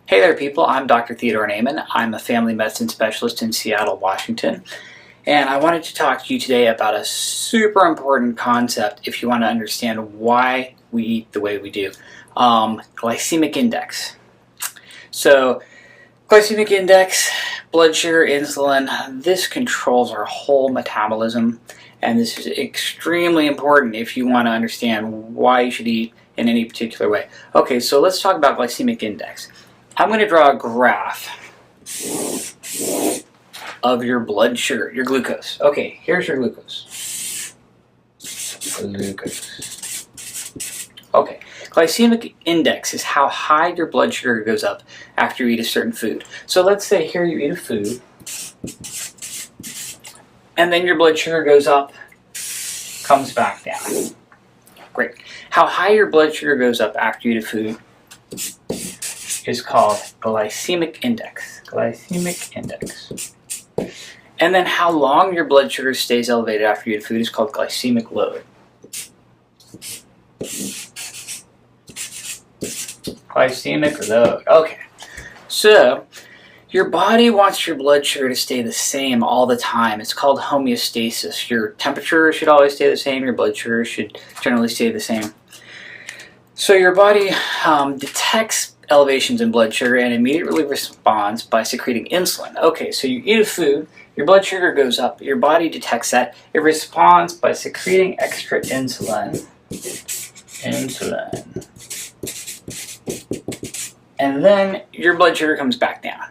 Hey there people, I'm Dr. Theodore Naiman. I'm a family medicine specialist in Seattle, Washington. And I wanted to talk to you today about a super important concept if you want to understand why we eat the way we do. Glycemic index. So, glycemic index, blood sugar, insulin, this controls our whole metabolism. And this is extremely important if you want to understand why you should eat in any particular way. Okay, so let's talk about glycemic index. I'm going to draw a graph of your blood sugar, your glucose. Okay, here's your glucose. Okay, glycemic index is how high your blood sugar goes up after you eat a certain food. So let's say here you eat a food, and then your blood sugar goes up, comes back down. Great. How high your blood sugar goes up after you eat a food is called glycemic index. Glycemic index. And then how long your blood sugar stays elevated after you eat food is called glycemic load. Glycemic load. Okay. So, your body wants your blood sugar to stay the same all the time. It's called homeostasis. Your temperature should always stay the same. Your blood sugar should generally stay the same. So your body detects elevations in blood sugar and immediately responds by secreting insulin. Okay, so you eat a food, your blood sugar goes up, your body detects that, it responds by secreting extra insulin. And then your blood sugar comes back down.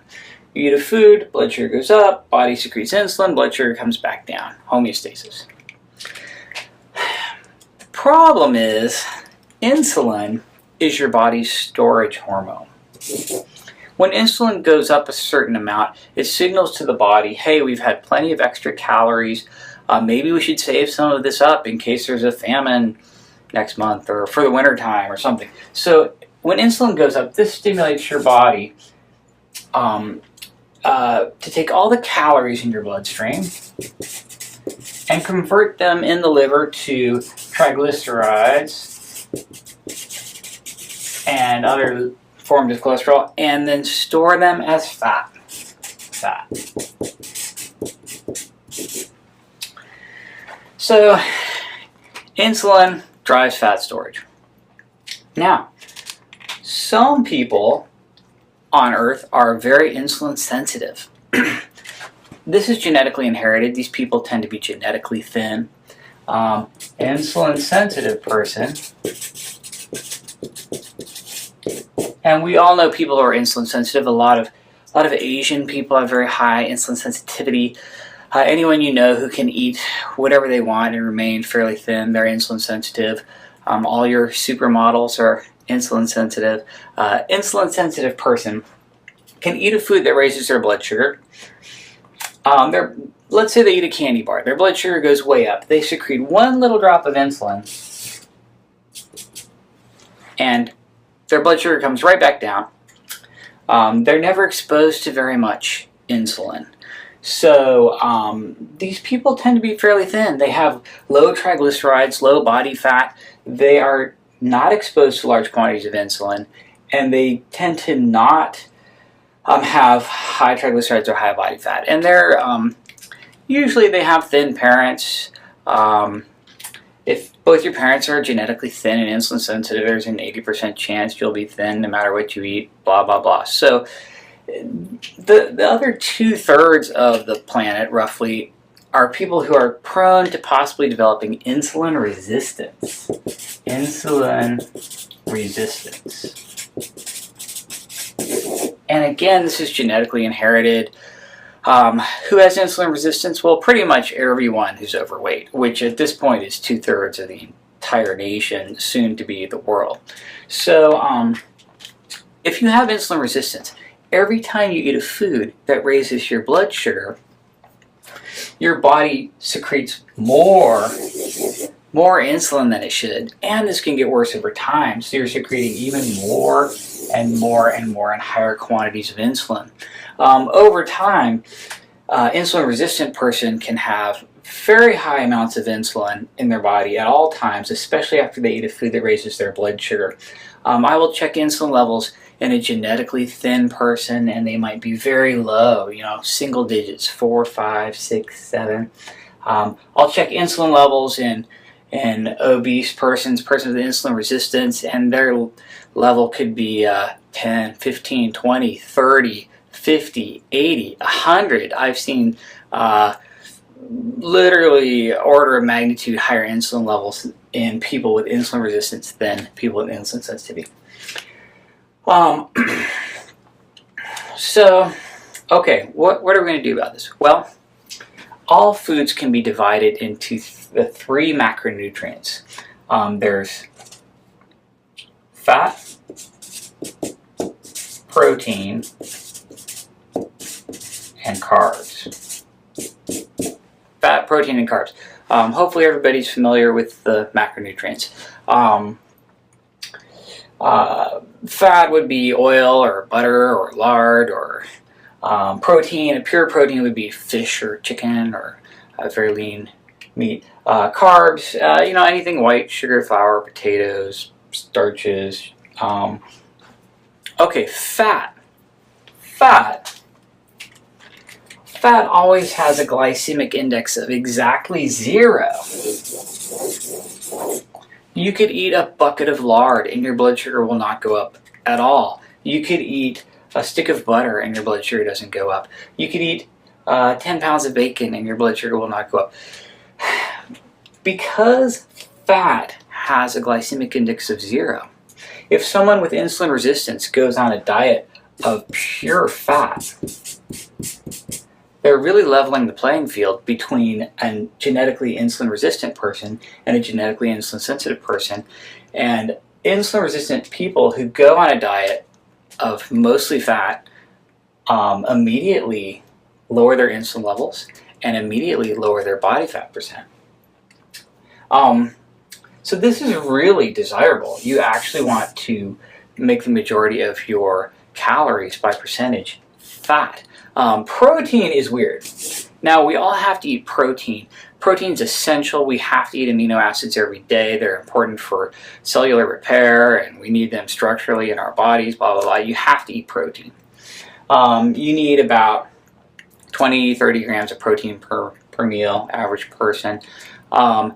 You eat a food, blood sugar goes up, body secretes insulin, blood sugar comes back down. Homeostasis. The problem is, insulin is your body's storage hormone. When insulin goes up a certain amount, it signals to the body, hey, we've had plenty of extra calories. Maybe we should save some of this up in case there's a famine next month or for the winter time or something. So when insulin goes up, this stimulates your body to take all the calories in your bloodstream and convert them in the liver to triglycerides and other forms of cholesterol, and then store them as fat. So, insulin drives fat storage. Now, some people on Earth are very insulin sensitive. This is genetically inherited. These people tend to be genetically thin. Insulin sensitive person. And we all know people who are insulin sensitive. A lot of Asian people have very high insulin sensitivity. Anyone you know who can eat whatever they want and remain fairly thin, they're insulin sensitive. All your supermodels are insulin sensitive. Insulin sensitive person can eat a food that raises their blood sugar. Let's say they eat a candy bar. Their blood sugar goes way up. They secrete one little drop of insulin, and their blood sugar comes right back down. They're never exposed to very much insulin. So these people tend to be fairly thin. They have low triglycerides, low body fat. They are not exposed to large quantities of insulin, and they tend to not have high triglycerides or high body fat. And they're usually they have thin parents. If both your parents are genetically thin and insulin sensitive, there's an 80% chance you'll be thin no matter what you eat, blah, blah, blah. So the other 2/3 of the planet, roughly, are people who are prone to possibly developing insulin resistance. Insulin resistance. And again, this is genetically inherited. Who has insulin resistance? Well, pretty much everyone who's overweight, which at this point is 2/3 of the entire nation, soon to be the world. So, if you have insulin resistance, every time you eat a food that raises your blood sugar, your body secretes more insulin than it should, and this can get worse over time. So you're secreting even more and more and more and higher quantities of insulin. Over time, insulin-resistant person can have very high amounts of insulin in their body at all times, especially after they eat a food that raises their blood sugar. I will check insulin levels in a genetically thin person, and they might be very low, single digits, 4, 5, 6, 7. I'll check insulin levels in obese persons with insulin resistance, and their level could be 10, 15, 20, 30, 50, 80, 100. I've seen literally order of magnitude higher insulin levels in people with insulin resistance than people with insulin sensitivity. So, okay, what are we going to do about this? Well, all foods can be divided into the 3 macronutrients. There's fat, protein, and carbs. Fat, protein, and carbs. Hopefully everybody's familiar with the macronutrients. Fat would be oil or butter or lard, or protein, a pure protein would be fish or chicken or very lean meat. Carbs, anything white, sugar, flour, potatoes, starches. Okay, fat. Fat always has a glycemic index of exactly 0. You could eat a bucket of lard and your blood sugar will not go up at all. You could eat a stick of butter and your blood sugar doesn't go up. You could eat 10 pounds of bacon and your blood sugar will not go up. Because fat has a glycemic index of 0, if someone with insulin resistance goes on a diet of pure fat, they're really leveling the playing field between a genetically insulin resistant person and a genetically insulin sensitive person. And insulin resistant people who go on a diet of mostly fat immediately lower their insulin levels and immediately lower their body fat percent. So this is really desirable. You actually want to make the majority of your calories by percentage fat. Protein is weird. Now, we all have to eat protein. Protein's essential. We have to eat amino acids every day. They're important for cellular repair, and we need them structurally in our bodies, blah, blah, blah. You have to eat protein. You need about 20, 30 grams of protein per meal, average person. But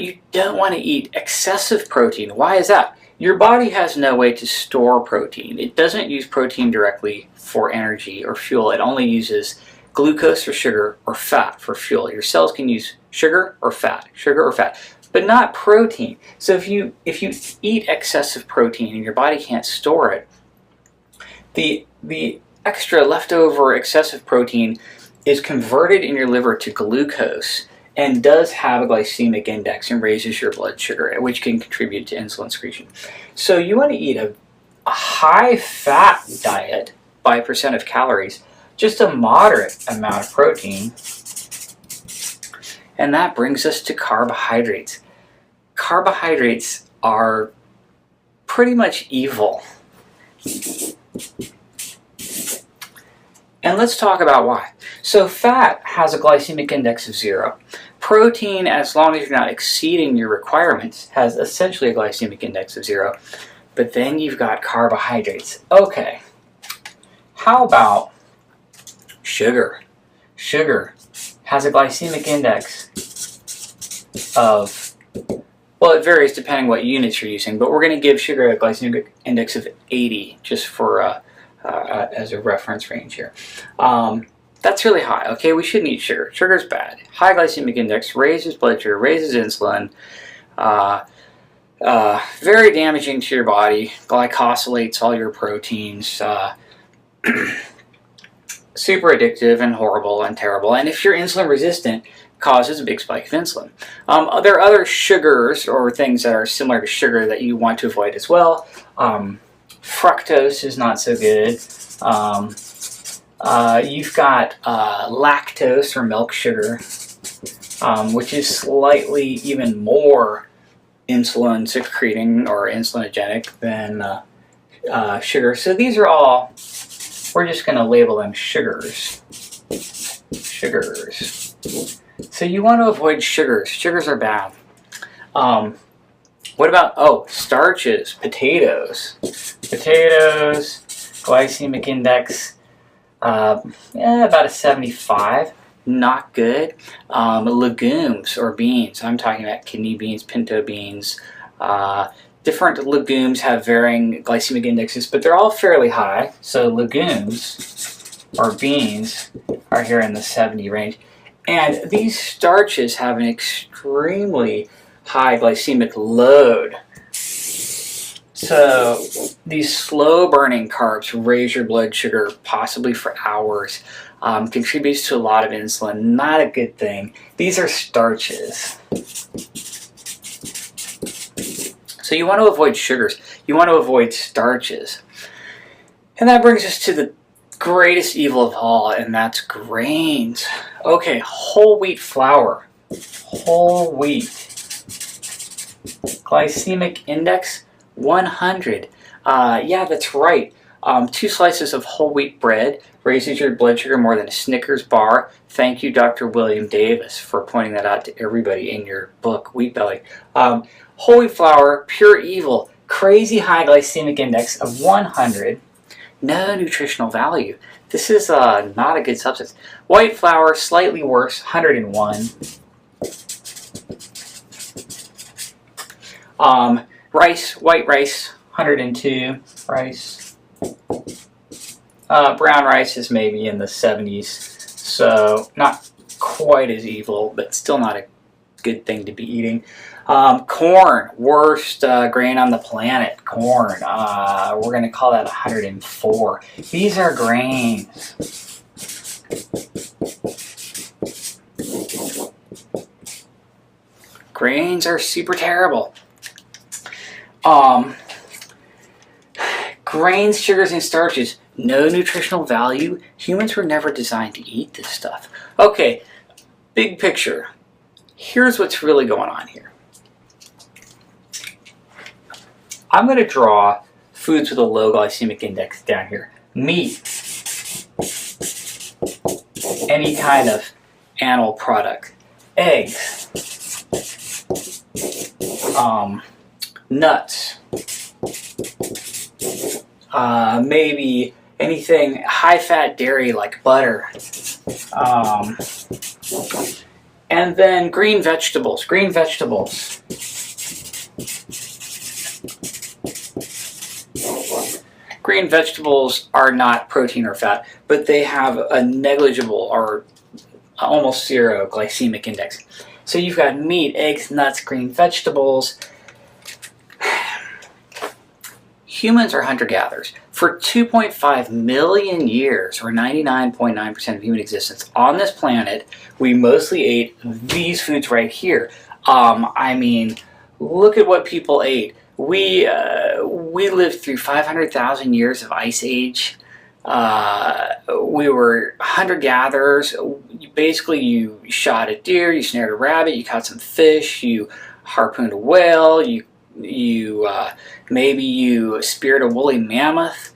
you don't want to eat excessive protein. Why is that? Your body has no way to store protein. It doesn't use protein directly for energy or fuel. It only uses glucose or sugar or fat for fuel. Your cells can use sugar or fat, but not protein. So if you eat excessive protein and your body can't store it, the extra leftover excessive protein is converted in your liver to glucose and does have a glycemic index and raises your blood sugar, which can contribute to insulin secretion. So you want to eat a high-fat diet by percent of calories, just a moderate amount of protein, and that brings us to carbohydrates. Carbohydrates are pretty much evil. And let's talk about why. So fat has a glycemic index of 0. Protein, as long as you're not exceeding your requirements, has essentially a glycemic index of 0. But then you've got carbohydrates. Okay, how about sugar? Sugar has a glycemic index of, well, it varies depending what units you're using, but we're going to give sugar a glycemic index of 80 just for as a reference range here. That's really high. Okay, we shouldn't eat sugar. Sugar's bad. High glycemic index raises blood sugar, raises insulin. Very damaging to your body. Glycosylates all your proteins. Super addictive and horrible and terrible. And if you're insulin resistant, causes a big spike of insulin. There are other sugars or things that are similar to sugar that you want to avoid as well. Fructose is not so good. You've got lactose or milk sugar, which is slightly even more insulin secreting or insulinogenic than sugar. So these are all, we're just going to label them sugars. Sugars. So you want to avoid sugars. Sugars are bad. What about, oh, starches, potatoes. Potatoes, glycemic index, about a 75. Not good. Legumes or beans. I'm talking about kidney beans, pinto beans. Different legumes have varying glycemic indexes, but they're all fairly high. So legumes or beans are here in the 70 range. And these starches have an extremely high glycemic load. So these slow-burning carbs raise your blood sugar possibly for hours, contributes to a lot of insulin. Not a good thing. These are starches. So you want to avoid sugars. You want to avoid starches. And that brings us to the greatest evil of all, and that's grains. Okay, whole wheat flour. Whole wheat. Glycemic index 100. Yeah, that's right. 2 slices of whole wheat bread raises your blood sugar more than a Snickers bar. Thank you, Dr. William Davis, for pointing that out to everybody in your book, Wheat Belly. Whole wheat flour, pure evil. Crazy high glycemic index of 100. No nutritional value. This is not a good substance. White flour, slightly worse, 101. Rice, white rice, 102. Rice. Brown rice is maybe in the 70s, so not quite as evil, but still not a good thing to be eating. Corn, worst grain on the planet. Corn, we're going to call that 104. These are grains. Grains are super terrible. Grains, sugars, and starches, no nutritional value. Humans were never designed to eat this stuff. Okay, big picture. Here's what's really going on here. I'm going to draw foods with a low glycemic index down here. Meat, any kind of animal product. Eggs, nuts, maybe anything high-fat dairy like butter, and then green vegetables. Green vegetables. Green vegetables are not protein or fat, but they have a negligible or almost zero glycemic index. So you've got meat, eggs, nuts, green vegetables. Humans are hunter-gatherers. For 2.5 million years, or 99.9% of human existence on this planet, we mostly ate these foods right here. I mean, look at what people ate. We lived through 500,000 years of ice age. We were hunter-gatherers. Basically, you shot a deer, you snared a rabbit, you caught some fish, you harpooned a whale, maybe you speared a woolly mammoth.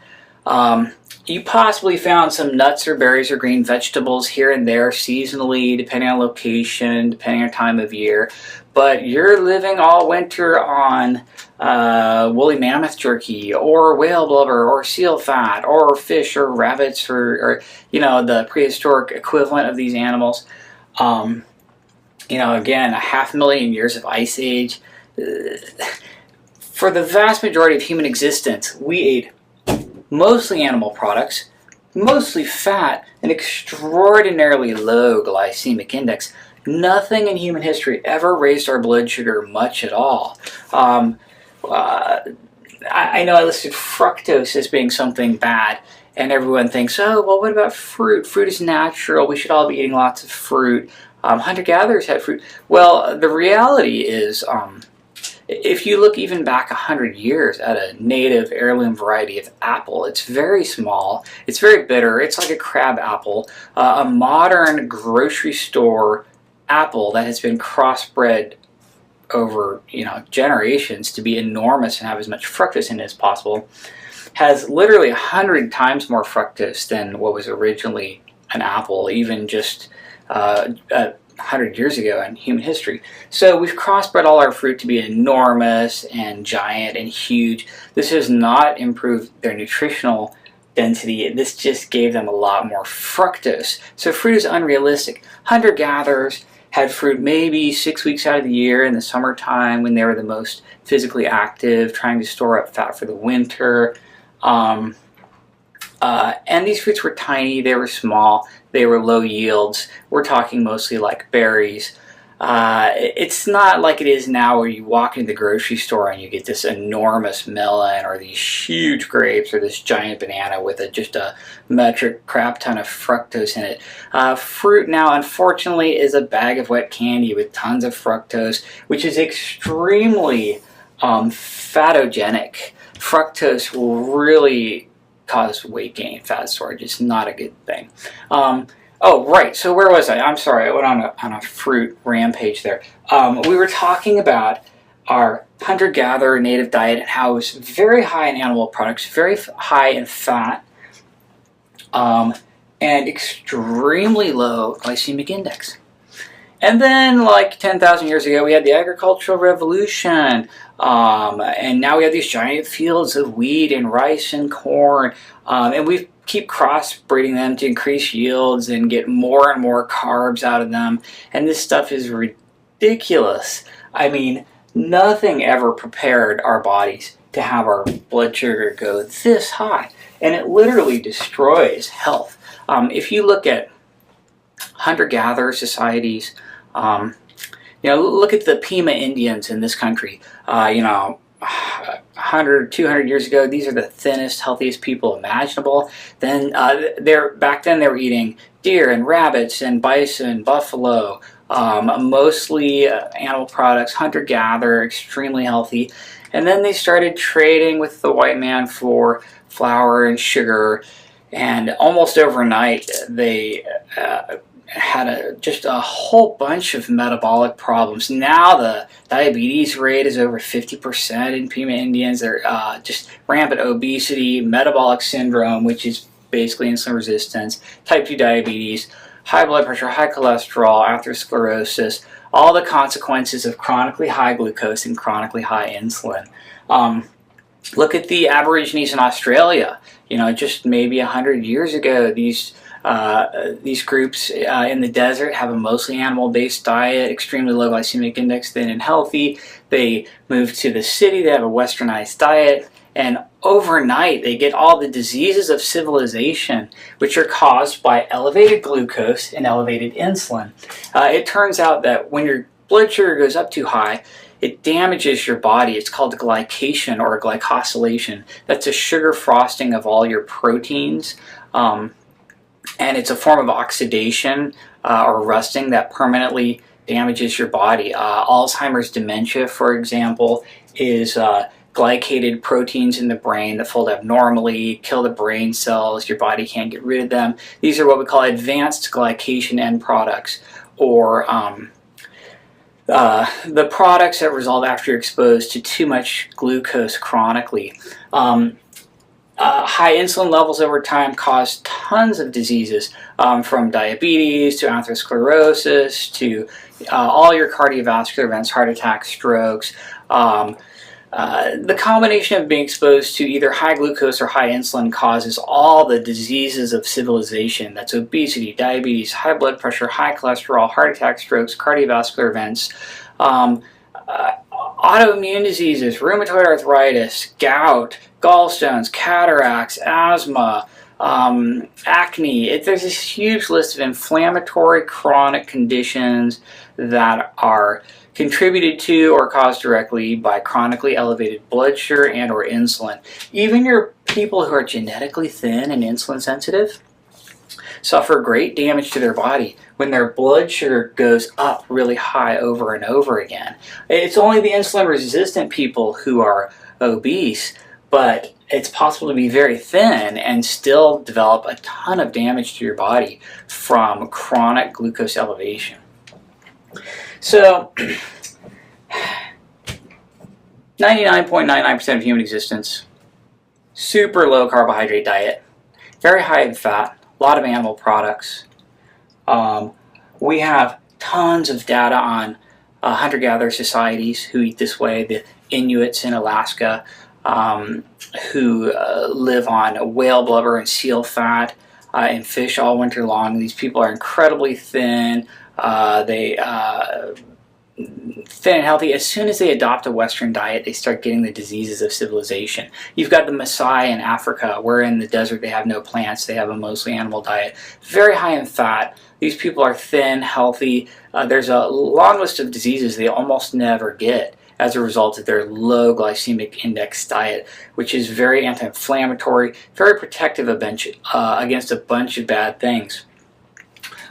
You possibly found some nuts or berries or green vegetables here and there seasonally, depending on location, depending on time of year. But you're living all winter on woolly mammoth jerky or whale blubber or seal fat or fish or rabbits or you know, the prehistoric equivalent of these animals. You know, again, 500,000 years of ice age. For the vast majority of human existence, we ate mostly animal products, mostly fat, an extraordinarily low glycemic index. Nothing in human history ever raised our blood sugar much at all. I know I listed fructose as being something bad, and everyone thinks, oh, well, what about fruit? Fruit is natural. We should all be eating lots of fruit. Hunter-gatherers had fruit. Well, the reality is, if you look even back 100 years at a native heirloom variety of apple, it's very small, it's very bitter, it's like a crab apple. A modern grocery store apple that has been crossbred over, you know, generations to be enormous and have as much fructose in it as possible has literally 100 times more fructose than what was originally an apple, even just 100 years ago in human history. So we've crossbred all our fruit to be enormous and giant and huge. This has not improved their nutritional density. This just gave them a lot more fructose. So fruit is unrealistic. Hunter-gatherers had fruit maybe 6 weeks out of the year in the summertime when they were the most physically active, trying to store up fat for the winter. And these fruits were tiny, they were small, they were low yields. We're talking mostly like berries. It's not like it is now where you walk into the grocery store and you get this enormous melon or these huge grapes or this giant banana with just a metric crap ton of fructose in it. Fruit now, unfortunately, is a bag of wet candy with tons of fructose, which is extremely fatogenic. Fructose will really cause weight gain, fat storage. It's not a good thing. Oh, right. So where was I? I'm sorry. I went on a fruit rampage there. We were talking about our hunter-gatherer native diet and how it was very high in animal products, very high in fat, and extremely low glycemic index. And then, like 10,000 years ago, we had the agricultural revolution, and now we have these giant fields of wheat and rice and corn, and we keep crossbreeding them to increase yields and get more and more carbs out of them, and this stuff is ridiculous. I mean, nothing ever prepared our bodies to have our blood sugar go this high, and it literally destroys health. If you look at hunter-gatherer societies, look at the Pima Indians in this country. 100, 200 years ago, these are the thinnest, healthiest people imaginable. Then back then they were eating deer and rabbits and bison, buffalo, mostly animal products, hunter-gatherer, extremely healthy. And then they started trading with the white man for flour and sugar, and almost overnight they had just a whole bunch of metabolic problems. Now the diabetes rate is over 50% in Pima Indians. They're just rampant obesity, metabolic syndrome, which is basically insulin resistance, type 2 diabetes, high blood pressure, high cholesterol, atherosclerosis, all the consequences of chronically high glucose and chronically high insulin. Look at the Aborigines in Australia. Just maybe 100 years ago, these groups in the desert have a mostly animal-based diet, extremely low glycemic index, thin and healthy. They move to the city, they have a westernized diet, and overnight they get all the diseases of civilization, which are caused by elevated glucose and elevated insulin. It turns out that when your blood sugar goes up too high, it damages your body. It's called glycation or glycosylation. That's a sugar frosting of all your proteins. And it's a form of oxidation or rusting that permanently damages your body. Alzheimer's dementia, for example, is glycated proteins in the brain that fold abnormally, kill the brain cells, your body can't get rid of them. These are what we call advanced glycation end products, or the products that result after you're exposed to too much glucose chronically. High insulin levels over time cause tons of diseases, from diabetes to atherosclerosis to all your cardiovascular events, heart attacks, strokes. The combination of being exposed to either high glucose or high insulin causes all the diseases of civilization. That's obesity, diabetes, high blood pressure, high cholesterol, heart attacks, strokes, cardiovascular events. Autoimmune diseases, rheumatoid arthritis, gout, gallstones, cataracts, asthma, acne. There's this huge list of inflammatory chronic conditions that are contributed to or caused directly by chronically elevated blood sugar and or insulin. Even your people who are genetically thin and insulin sensitive suffer great damage to their body when their blood sugar goes up really high over and over again. It's only the insulin resistant people who are obese, but it's possible to be very thin and still develop a ton of damage to your body from chronic glucose elevation. So 99.99% of human existence, super low carbohydrate diet, very high in fat, a lot of animal products. We have tons of data on hunter-gatherer societies who eat this way, the Inuits in Alaska, who live on whale blubber and seal fat and fish all winter long. These people are incredibly thin. Thin and healthy. As soon as they adopt a Western diet, they start getting the diseases of civilization. You've got the Maasai in Africa, where in the desert they have no plants, they have a mostly animal diet, very high in fat. These people are thin, healthy. There's a long list of diseases they almost never get as a result of their low glycemic index diet, which is very anti-inflammatory, very protective against a bunch of bad things.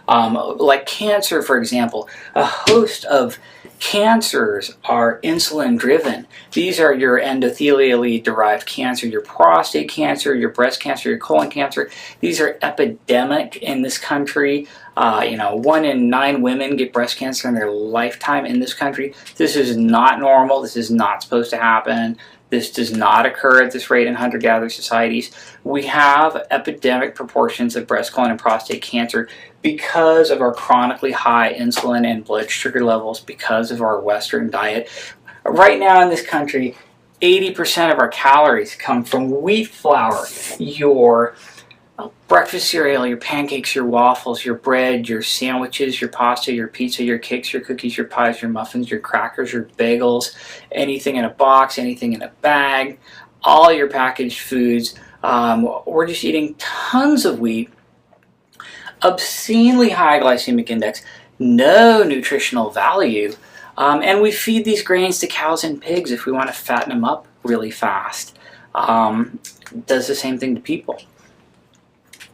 Like cancer, for example. A host of cancers are insulin driven. These are your endothelially derived cancer, your prostate cancer, your breast cancer, your colon cancer. These are epidemic in this country. 1 in 9 women get breast cancer in their lifetime in this country. This is not normal. This is not supposed to happen. This does not occur at this rate in hunter-gatherer societies. We have epidemic proportions of breast, colon, and prostate cancer because of our chronically high insulin and blood sugar levels, because of our Western diet. Right now in this country, 80% of our calories come from wheat flour. Your breakfast cereal, your pancakes, your waffles, your bread, your sandwiches, your pasta, your pizza, your cakes, your cookies, your pies, your muffins, your crackers, your bagels, anything in a box, anything in a bag, all your packaged foods. We're just eating tons of wheat, obscenely high glycemic index, no nutritional value, and we feed these grains to cows and pigs if we want to fatten them up really fast. Does the same thing to people.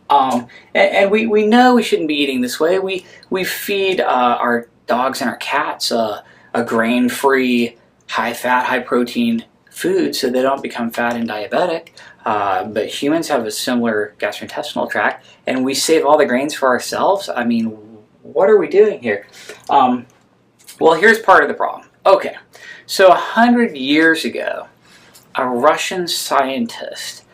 And we know we shouldn't be eating this way. We feed our dogs and our cats a grain-free, high-fat, high-protein food so they don't become fat and diabetic. But humans have a similar gastrointestinal tract, and we save all the grains for ourselves. I mean, what are we doing here? Well, here's part of the problem. Okay, so 100 years ago, a Russian scientist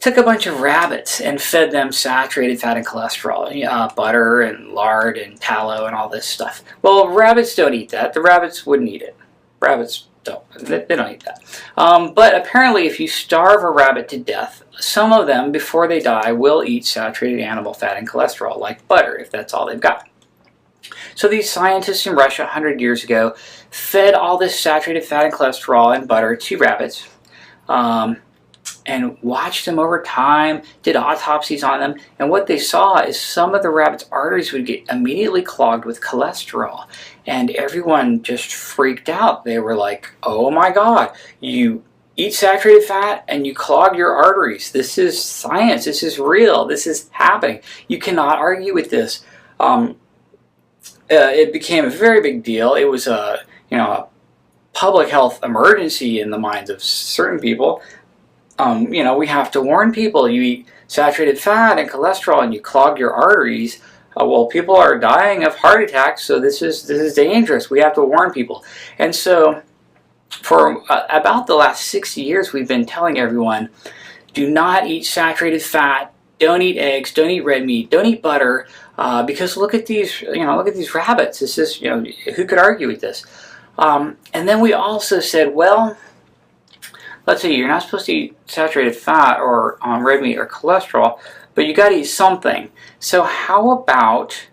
took a bunch of rabbits and fed them saturated fat and cholesterol, butter and lard and tallow and all this stuff. Well, rabbits don't eat that. The rabbits wouldn't eat it. Rabbits don't. They don't eat that. But apparently if you starve a rabbit to death, some of them, before they die, will eat saturated animal fat and cholesterol, like butter, if that's all they've got. So these scientists in Russia 100 years ago fed all this saturated fat and cholesterol and butter to rabbits, and watched them over time, did autopsies on them, and what they saw is some of the rabbits' arteries would get immediately clogged with cholesterol, and everyone just freaked out. They were like, oh my God, you eat saturated fat and you clog your arteries. This is science, this is real, this is happening. You cannot argue with this. It became a very big deal. It was a public health emergency in the minds of certain people. We have to warn people. You eat saturated fat and cholesterol and you clog your arteries. Well, people are dying of heart attacks, so this is dangerous. We have to warn people. And so for about the last 60 years, we've been telling everyone, do not eat saturated fat, don't eat eggs, don't eat red meat, don't eat butter, because look at these, look at these rabbits. This is, who could argue with this? And then we also said, well, let's say you're not supposed to eat saturated fat or red meat or cholesterol, but you got to eat something. So how about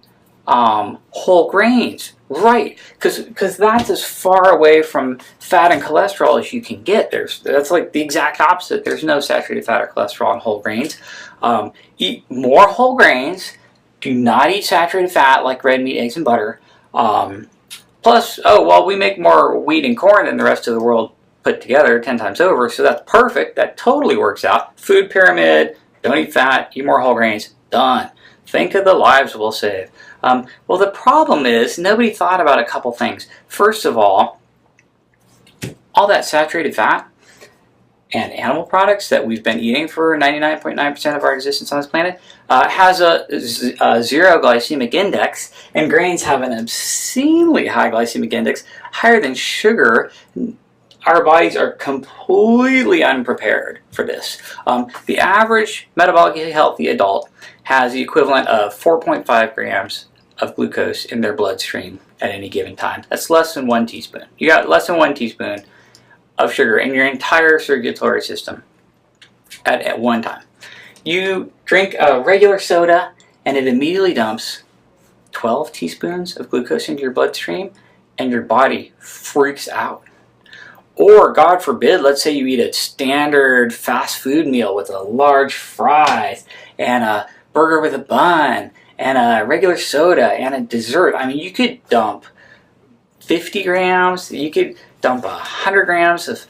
whole grains? Right, because that's as far away from fat and cholesterol as you can get. That's like the exact opposite. There's no saturated fat or cholesterol in whole grains. Eat more whole grains. Do not eat saturated fat like red meat, eggs, and butter. Plus, we make more wheat and corn than the rest of the world put together 10 times over, so that's perfect. That totally works out. Food pyramid, don't eat fat, eat more whole grains, done. Think of the lives we'll save. Well, the problem is nobody thought about a couple things. First of all that saturated fat and animal products that we've been eating for 99.9% of our existence on this planet has a zero glycemic index, and grains have an obscenely high glycemic index, higher than sugar. Our bodies are completely unprepared for this. The average metabolically healthy adult has the equivalent of 4.5 grams of glucose in their bloodstream at any given time. That's less than 1 teaspoon. You got less than 1 teaspoon of sugar in your entire circulatory system at one time. You drink a regular soda and it immediately dumps 12 teaspoons of glucose into your bloodstream and your body freaks out. Or, God forbid, let's say you eat a standard fast food meal with a large fries and a burger with a bun and a regular soda and a dessert. I mean, you could dump 50 grams, you could dump 100 grams of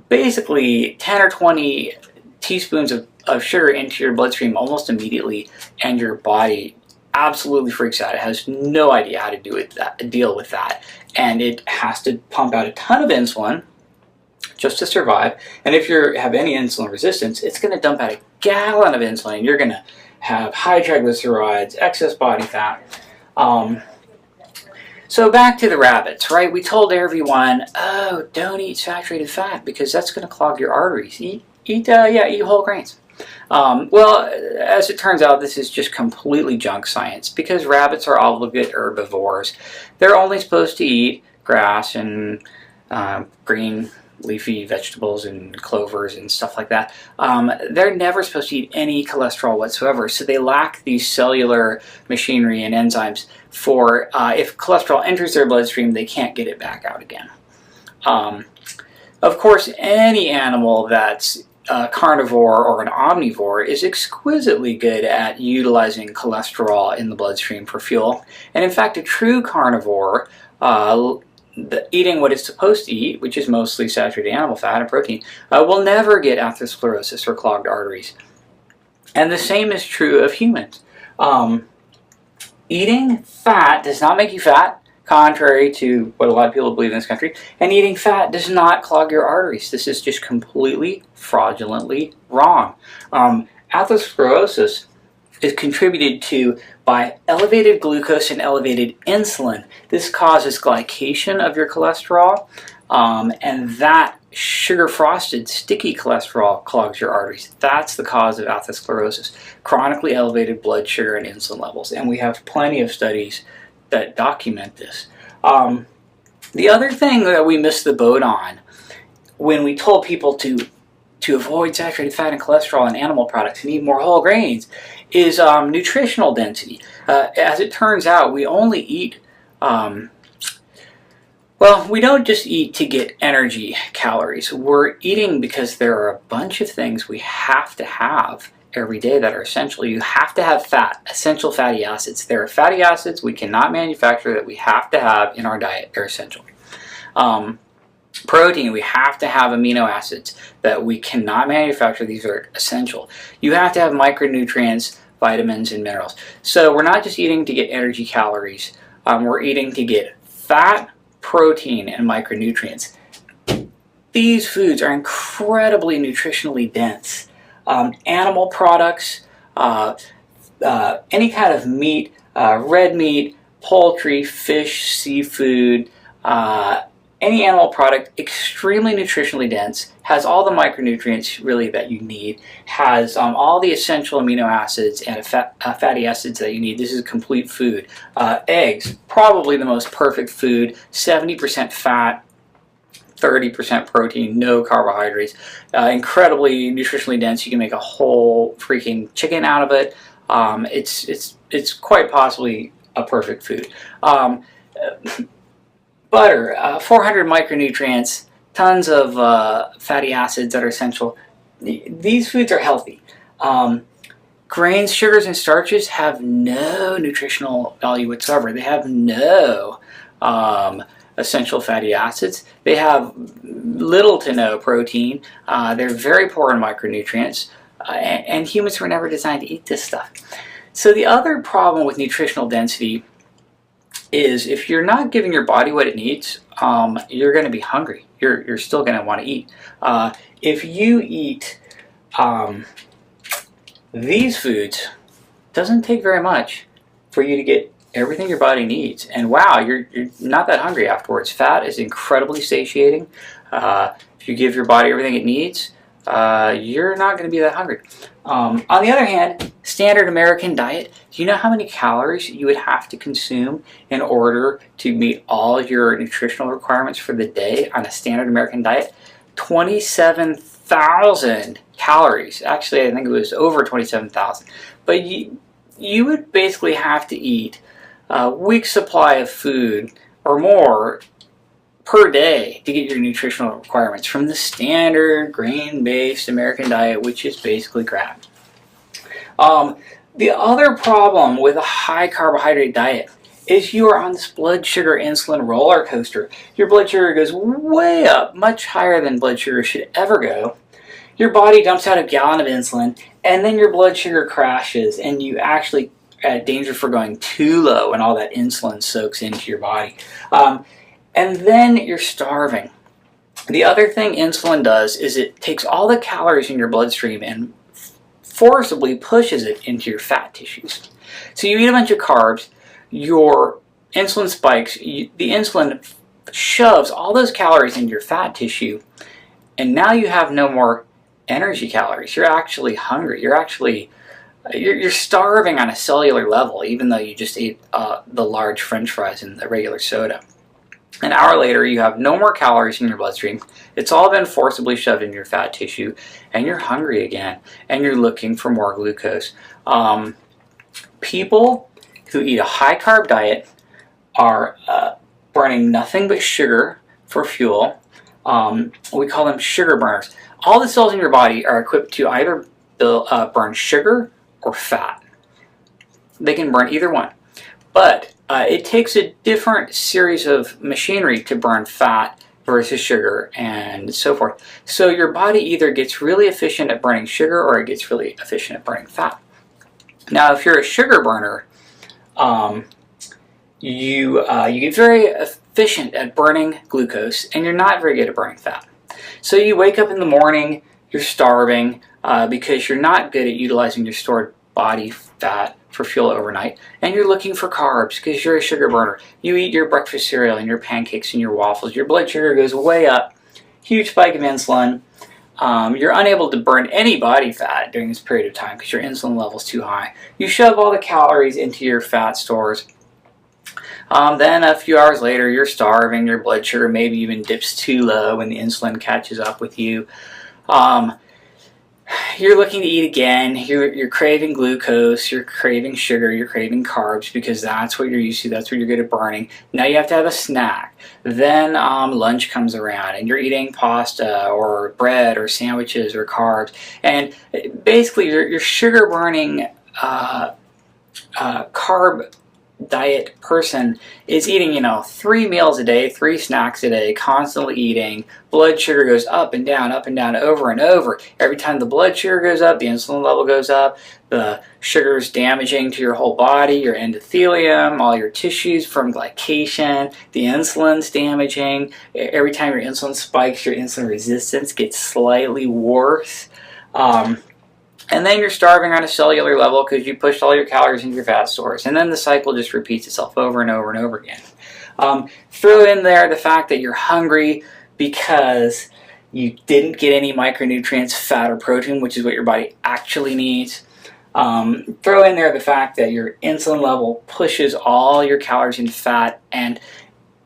basically 10 or 20 teaspoons of sugar into your bloodstream almost immediately, and your body absolutely freaks out. It has no idea how to deal with that, and it has to pump out a ton of insulin just to survive. And if you have any insulin resistance, it's going to dump out a gallon of insulin. You're going to have high triglycerides, excess body fat. So back to the rabbits, right? We told everyone, oh, don't eat saturated fat because that's going to clog your arteries. Eat whole grains. Well, as it turns out, this is just completely junk science because rabbits are obligate herbivores. They're only supposed to eat grass and green leafy vegetables and clovers and stuff like that. They're never supposed to eat any cholesterol whatsoever, so they lack these cellular machinery and enzymes for if cholesterol enters their bloodstream, they can't get it back out again. Of course, any animal that's a carnivore or an omnivore is exquisitely good at utilizing cholesterol in the bloodstream for fuel. And in fact, a true carnivore, eating what it's supposed to eat, which is mostly saturated animal fat and protein, will never get atherosclerosis or clogged arteries. And the same is true of humans. Eating fat does not make you fat, contrary to what a lot of people believe in this country, and eating fat does not clog your arteries. This is just completely fraudulently wrong. Atherosclerosis is contributed to by elevated glucose and elevated insulin. This causes glycation of your cholesterol, and that sugar-frosted, sticky cholesterol clogs your arteries. That's the cause of atherosclerosis, chronically elevated blood sugar and insulin levels, and we have plenty of studies that document this. The other thing that we missed the boat on when we told people to avoid saturated fat and cholesterol in animal products and eat more whole grains is nutritional density. As it turns out, we only eat, we don't just eat to get energy calories. We're eating because there are a bunch of things we have to have every day that are essential. You have to have fat, essential fatty acids. There are fatty acids we cannot manufacture that we have to have in our diet. They're essential. Protein, we have to have amino acids that we cannot manufacture. These are essential. You have to have micronutrients, vitamins, and minerals. So we're not just eating to get energy calories. We're eating to get fat, protein, and micronutrients. These foods are incredibly nutritionally dense. Animal products, any kind of meat, red meat, poultry, fish, seafood, any animal product, extremely nutritionally dense, has all the micronutrients really that you need, has all the essential amino acids and fatty acids that you need. This is a complete food. Eggs, probably the most perfect food, 70% fat, 30% protein, no carbohydrates, incredibly nutritionally dense. You can make a whole freaking chicken out of it. It's quite possibly a perfect food. Butter, 400 micronutrients, tons of fatty acids that are essential. These foods are healthy. Grains, sugars, and starches have no nutritional value whatsoever. They have no essential fatty acids. They have little to no protein. They're very poor in micronutrients. And humans were never designed to eat this stuff. So the other problem with nutritional density is if you're not giving your body what it needs, you're going to be hungry. You're still going to want to eat. If you eat these foods, it doesn't take very much for you to get everything your body needs. And wow, you're not that hungry afterwards. Fat is incredibly satiating. If you give your body everything it needs, you're not going to be that hungry. On the other hand, standard American diet, do you know how many calories you would have to consume in order to meet all your nutritional requirements for the day on a standard American diet? 27,000 calories. Actually, I think it was over 27,000. But you would basically have to eat a week's supply of food or more per day to get your nutritional requirements from the standard grain-based American diet, which is basically crap. The other problem with a high carbohydrate diet is you are on this blood sugar insulin roller coaster. Your blood sugar goes way up, much higher than blood sugar should ever go. Your body dumps out a gallon of insulin, and then your blood sugar crashes, and you actually at danger for going too low, and all that insulin soaks into your body. And then you're starving. The other thing insulin does is it takes all the calories in your bloodstream and forcibly pushes it into your fat tissues. So you eat a bunch of carbs, your insulin spikes, the insulin shoves all those calories into your fat tissue, and now you have no more energy calories. You're actually hungry. You're starving on a cellular level, even though you just ate the large French fries and the regular soda. An hour later, you have no more calories in your bloodstream. It's all been forcibly shoved in your fat tissue, and you're hungry again, and you're looking for more glucose. People who eat a high-carb diet are burning nothing but sugar for fuel. We call them sugar burners. All the cells in your body are equipped to either burn sugar or fat. They can burn either one. But it takes a different series of machinery to burn fat versus sugar and so forth. So your body either gets really efficient at burning sugar or it gets really efficient at burning fat. Now, if you're a sugar burner, you get very efficient at burning glucose, and you're not very good at burning fat. So you wake up in the morning, you're starving because you're not good at utilizing your stored body fat for fuel overnight, and you're looking for carbs because you're a sugar burner. You eat your breakfast cereal and your pancakes and your waffles. Your blood sugar goes way up, huge spike of insulin. You're unable to burn any body fat during this period of time because your insulin level is too high. You shove all the calories into your fat stores. Then a few hours later, you're starving. Your blood sugar maybe even dips too low when the insulin catches up with you. You're looking to eat again. You're craving glucose, you're craving sugar, you're craving carbs because that's what you're used to, that's what you're good at burning. Now you have to have a snack. Then lunch comes around and you're eating pasta or bread or sandwiches or carbs. And basically your sugar burning carb diet person is eating, 3 meals a day, 3 snacks a day, constantly eating. Blood sugar goes up and down, over and over. Every time the blood sugar goes up, the insulin level goes up. The sugar is damaging to your whole body, your endothelium, all your tissues from glycation. The insulin's damaging. Every time your insulin spikes, your insulin resistance gets slightly worse. And then you're starving on a cellular level because you pushed all your calories into your fat stores. And then the cycle just repeats itself over and over and over again. Throw in there the fact that you're hungry because you didn't get any micronutrients, fat or protein, which is what your body actually needs. Throw in there the fact that your insulin level pushes all your calories into fat, and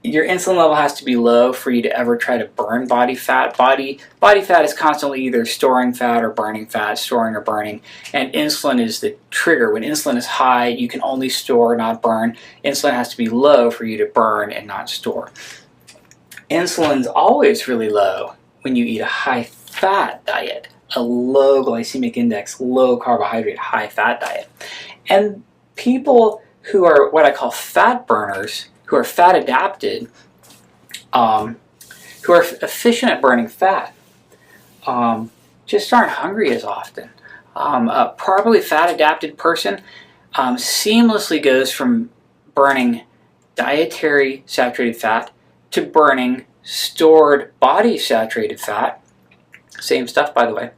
your insulin level has to be low for you to ever try to burn body fat. Body fat is constantly either storing fat or burning fat, storing or burning, and insulin is the trigger. When insulin is high, you can only store, not burn. Insulin has to be low for you to burn and not store. Insulin's always really low when you eat a high-fat diet, a low glycemic index, low carbohydrate, high-fat diet. And people who are what I call fat burners, who are fat adapted, who are efficient at burning fat, just aren't hungry as often. A properly fat adapted person seamlessly goes from burning dietary saturated fat to burning stored body saturated fat, same stuff by the way,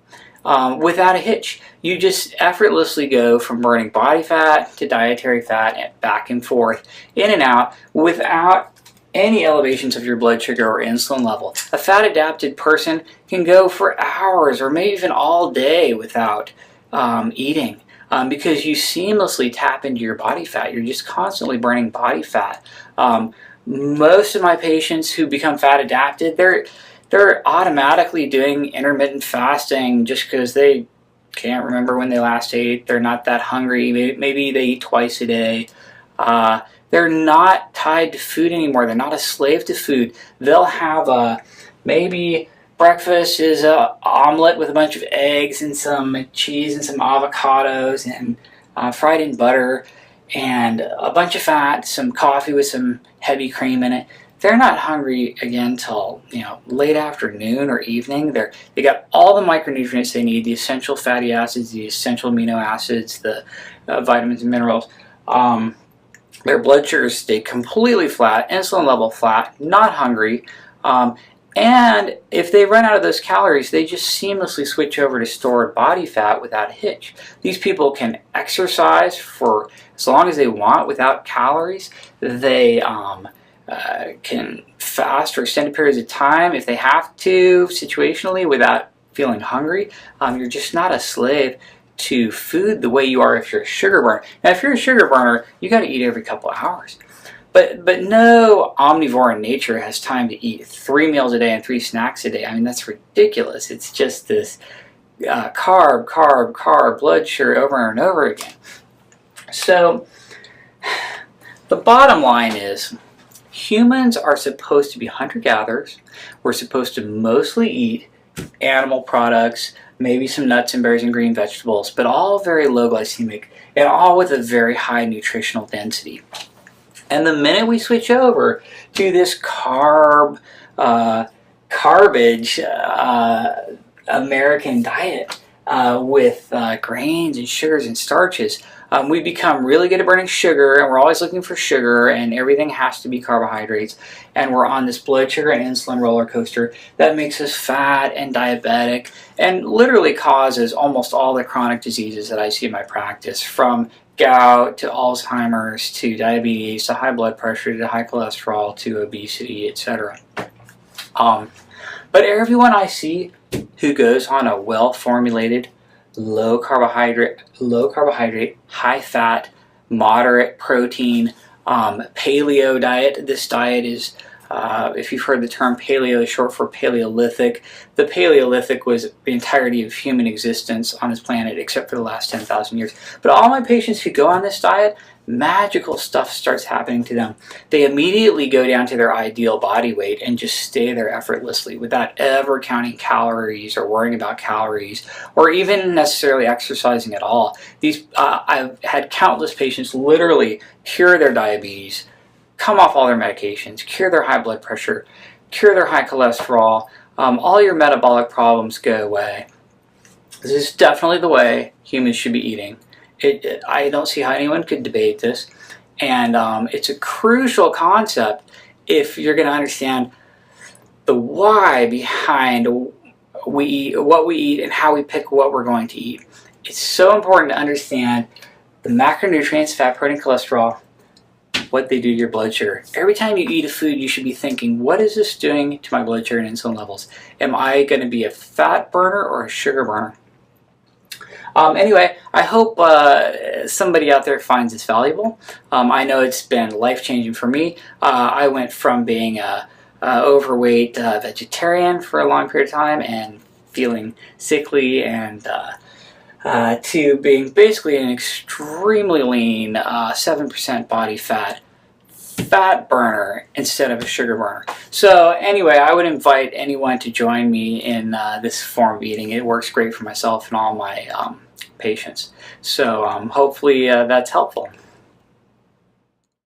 without a hitch. You just effortlessly go from burning body fat to dietary fat and back and forth, in and out, without any elevations of your blood sugar or insulin level. A fat-adapted person can go for hours or maybe even all day without eating because you seamlessly tap into your body fat. You're just constantly burning body fat. Most of my patients who become fat-adapted, they're automatically doing intermittent fasting just because they can't remember when they last ate. They're not that hungry. Maybe they eat twice a day. They're not tied to food anymore. They're not a slave to food. They'll have maybe breakfast is an omelet with a bunch of eggs and some cheese and some avocados and fried in butter and a bunch of fat, some coffee with some heavy cream in it. They're not hungry again till late afternoon or evening. They got all the micronutrients they need, the essential fatty acids, the essential amino acids, the vitamins and minerals. Their blood sugars stay completely flat, insulin level flat, not hungry. And if they run out of those calories, they just seamlessly switch over to stored body fat without a hitch. These people can exercise for as long as they want without calories. They can fast for extended periods of time if they have to, situationally, without feeling hungry. You're just not a slave to food the way you are if you're a sugar burner. Now, if you're a sugar burner, you got to eat every couple of hours. But no omnivore in nature has time to eat 3 meals a day and 3 snacks a day. I mean, that's ridiculous. It's just this carb, blood sugar over and over again. So the bottom line is humans are supposed to be hunter-gatherers. We're supposed to mostly eat animal products, maybe some nuts and berries and green vegetables, but all very low glycemic and all with a very high nutritional density. And the minute we switch over to this garbage American diet with grains and sugars and starches, we become really good at burning sugar, and we're always looking for sugar, and everything has to be carbohydrates, and we're on this blood sugar and insulin roller coaster that makes us fat and diabetic and literally causes almost all the chronic diseases that I see in my practice, from gout to Alzheimer's to diabetes to high blood pressure to high cholesterol to obesity, etc. But everyone I see who goes on a well-formulated, low carbohydrate, high fat, moderate protein, paleo diet. This diet is, if you've heard the term paleo, is short for Paleolithic. The Paleolithic was the entirety of human existence on this planet except for the last 10,000 years. But all my patients who go on this diet, magical stuff starts happening to them. They immediately go down to their ideal body weight and just stay there effortlessly without ever counting calories or worrying about calories or even necessarily exercising at all. I've had countless patients literally cure their diabetes, come off all their medications, cure their high blood pressure, cure their high cholesterol. All your metabolic problems go away. This is definitely the way humans should be eating. I don't see how anyone could debate this, and it's a crucial concept if you're going to understand the why behind what we eat and how we pick what we're going to eat. It's so important to understand the macronutrients, fat, protein, cholesterol, what they do to your blood sugar. Every time you eat a food, you should be thinking, what is this doing to my blood sugar and insulin levels? Am I going to be a fat burner or a sugar burner? Anyway, I hope somebody out there finds this valuable. I know it's been life-changing for me. I went from being a overweight vegetarian for a long period of time and feeling sickly and to being basically an extremely lean 7% body fat burner instead of a sugar burner. So anyway, I would invite anyone to join me in this form of eating. It works great for myself and all my patients. So hopefully that's helpful.